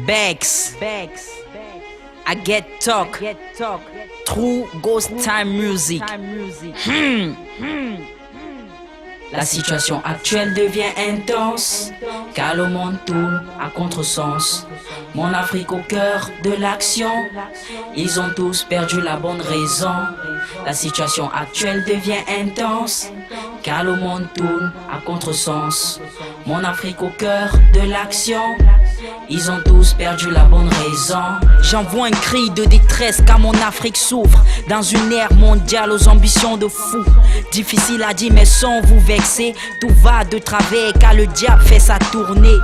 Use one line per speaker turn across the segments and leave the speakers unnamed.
Bex, I get talk, true ghost time music. La situation actuelle devient intense, car le monde tourne à contresens. Mon Afrique au cœur de l'action, ils ont tous perdu la bonne raison. La situation actuelle devient intense, car le monde tourne à contresens. Mon Afrique au cœur de l'action, ils ont tous perdu la bonne raison. J'envoie un cri de détresse car mon Afrique souffre dans une ère mondiale aux ambitions de fou. Difficile à dire mais sans vous vexer, tout va de travers car le diable fait sa tournée.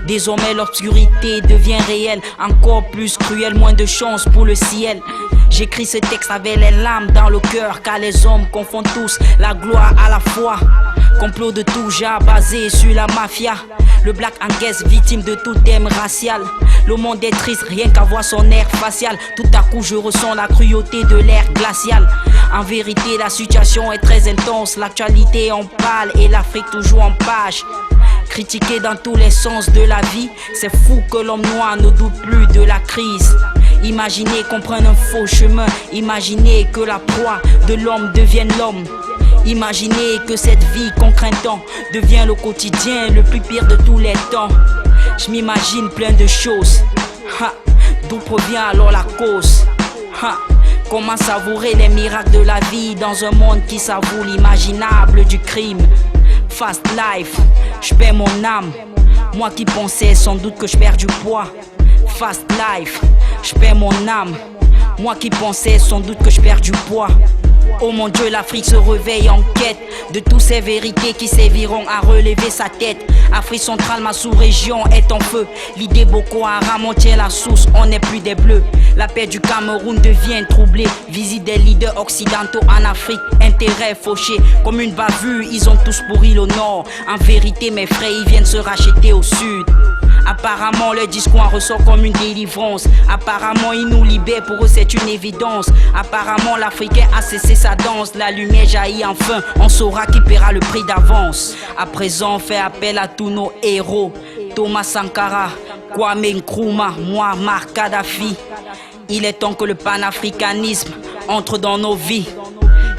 Désormais l'obscurité devient réelle, encore plus cruelle, moins de chance pour le ciel. J'écris ce texte avec les larmes dans le cœur, car les hommes confondent tous la gloire à la foi. Complot de tout genre basé sur la mafia. Le black and guest victime de tout thème racial. Le monde est triste rien qu'à voir son air facial. Tout à coup je ressens la cruauté de l'air glacial. En vérité la situation est très intense. L'actualité en parle et l'Afrique toujours en page. Critiqué dans tous les sens de la vie, c'est fou que l'homme noir ne doute plus de la crise. Imaginez qu'on prenne un faux chemin, imaginez que la proie de l'homme devienne l'homme. Imaginez que cette vie qu'on craint tant devient le quotidien le plus pire de tous les temps. Je m'imagine plein de choses, d'où provient alors la cause? Comment savourer les miracles de la vie dans un monde qui savoure l'imaginable du crime? Fast life, je perds mon âme. Moi qui pensais sans doute que je perds du poids. Fast life, je perds mon âme. Moi qui pensais sans doute que je perds du poids. Oh mon Dieu, l'Afrique se réveille en quête de toutes ces vérités qui serviront à relever sa tête. Afrique centrale, ma sous-région est en feu. L'idée Boko Haram, on tient la source, on n'est plus des bleus. La paix du Cameroun devient troublée. Visite des leaders occidentaux en Afrique, intérêt fauché. Comme une bavure, ils ont tous pourri le nord. En vérité, mes frères, ils viennent se racheter au sud. Apparemment le discours en ressort comme une délivrance. Apparemment ils nous libèrent, pour eux c'est une évidence. Apparemment l'Africain a cessé sa danse. La lumière jaillit enfin, on saura qui paiera le prix d'avance. À présent on fait appel à tous nos héros. Thomas Sankara, Kwame Nkrumah, Muammar Kadhafi. Il est temps que le panafricanisme entre dans nos vies.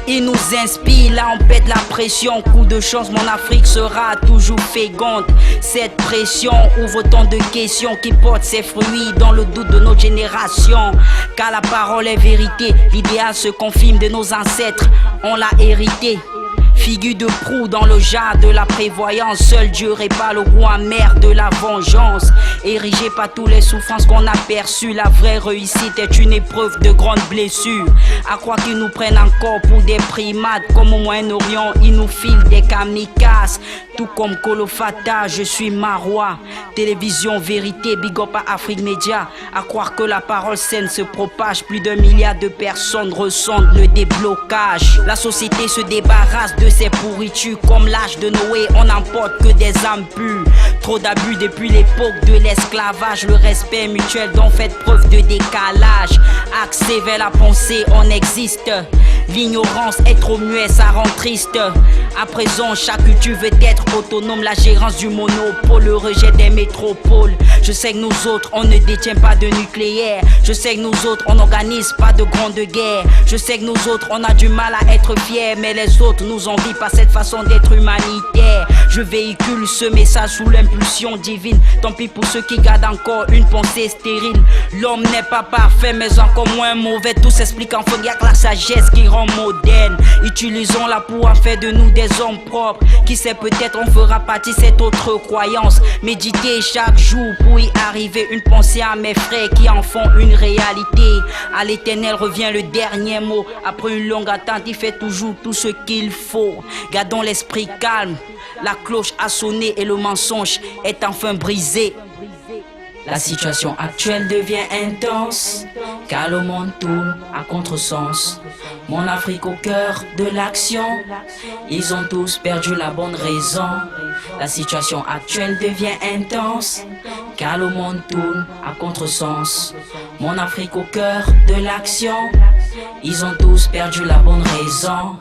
Il nous inspire, là on pète la pression. Coup de chance, mon Afrique sera toujours féconde. Cette pression ouvre tant de questions qui portent ses fruits dans le doute de notre génération. Car la parole est vérité, l'idéal se confirme de nos ancêtres. On l'a hérité. Figure de proue dans le jar de la prévoyance. Seul Dieu répare le goût amer de la vengeance. Érigé par toutes les souffrances qu'on a perçues, la vraie réussite est une épreuve de grandes blessures. À croire qu'ils nous prennent encore pour des primates. Comme au Moyen-Orient, ils nous filent des kamikazes. Tout comme Kolofata, je suis Marois. Télévision, vérité, big up à Afrique Média. À croire que la parole saine se propage. Plus d'1 milliard de personnes ressentent le déblocage. La société se débarrasse de ces pourritures. Comme l'âge de Noé, on n'emporte que des âmes pures. Trop d'abus depuis l'époque de l'esclavage. Le respect mutuel dont fait preuve de décalage. Axé vers la pensée, on existe. L'ignorance est trop muet, ça rend triste. À présent, chaque culture veut être autonome. La gérance du monopole, le rejet des métropoles. Je sais que nous autres, on ne détient pas de nucléaire. Je sais que nous autres, on n'organise pas de grande guerre. Je sais que nous autres, on a du mal à être fiers. Mais les autres nous envient pas cette façon d'être humanitaire. Je véhicule ce message sous l'impulsion divine. Tant pis pour ceux qui gardent encore une pensée stérile. L'homme n'est pas parfait, mais encore moins mauvais. Tout s'explique en fond, y'a que la sagesse qui rend moderne. Utilisons-la pour en faire de nous des hommes propres. Qui sait, peut-être on fera partie cette autre croyance. Méditer chaque jour pour y arriver. Une pensée à mes frères qui en font une réalité. À l'Éternel revient le dernier mot. Après une longue attente, il fait toujours tout ce qu'il faut. Gardons l'esprit calme. La cloche a sonné et le mensonge est enfin brisé. La situation actuelle devient intense, car le monde tourne à contresens. Mon Afrique au cœur de l'action, ils ont tous perdu la bonne raison. La situation actuelle devient intense, car le monde tourne à contresens. Mon Afrique au cœur de l'action, ils ont tous perdu la bonne raison.